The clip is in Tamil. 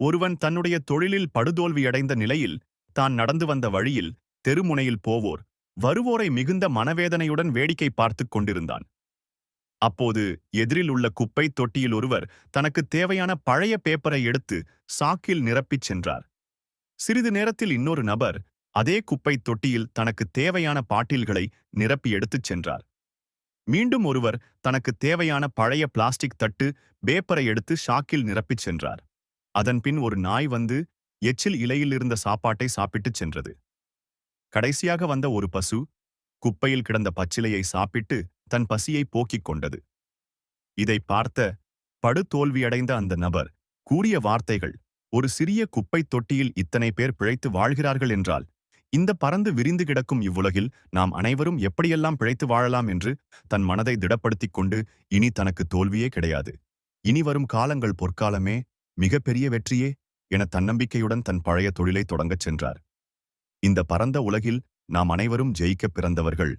ஒருவன் தன்னுடைய தொழிலில் படுதோல்வியடைந்த நிலையில் தான் நடந்து வந்த வழியில் தெருமுனையில் போவோர் வருவோரை மிகுந்த மனவேதனையுடன் வேடிக்கை பார்த்துக் கொண்டிருந்தான். அப்போது எதிரில் உள்ள குப்பை தொட்டியில் ஒருவர் தனக்கு தேவையான பழைய பேப்பரை எடுத்து சாக்கில் நிரப்பிச் சென்றார். சிறிது நேரத்தில் இன்னொரு நபர் அதே குப்பை தொட்டியில் தனக்கு தேவையான பாட்டில்களை நிரப்பி எடுத்துச் சென்றார். மீண்டும் ஒருவர் தனக்கு தேவையான பழைய பிளாஸ்டிக் தட்டு பேப்பரை எடுத்து ஷாக்கில் நிரப்பிச் சென்றார். அதன்பின் ஒரு நாய் வந்து எச்சில் இலையில் இருந்த சாப்பாட்டை சாப்பிட்டுச் சென்றது. கடைசியாக வந்த ஒரு பசு குப்பையில் கிடந்த பச்சிலையை சாப்பிட்டு தன் பசியை போக்கிக் கொண்டது. இதை பார்த்த படுதோல்வியடைந்த அந்த நபர் கூறிய வார்த்தைகள், ஒரு சிறிய குப்பைத் தொட்டியில் இத்தனை பேர் பிழைத்து வாழ்கிறார்கள் என்றால், இந்த பறந்து விரிந்து கிடக்கும் இவ்வுலகில் நாம் அனைவரும் எப்படியெல்லாம் பிழைத்து வாழலாம் என்று தன் மனதை திடப்படுத்திக் கொண்டு, இனி தனக்கு தோல்வியே கிடையாது, இனி வரும் காலங்கள் பொற்காலமே, மிகப்பெரிய வெற்றியே என தன்னம்பிக்கையுடன் தன் பழைய தொழிலை தொடங்கச் சென்றார். இந்த பரந்த உலகில் நாம் அனைவரும் ஜெயிக்கப் பிறந்தவர்கள்.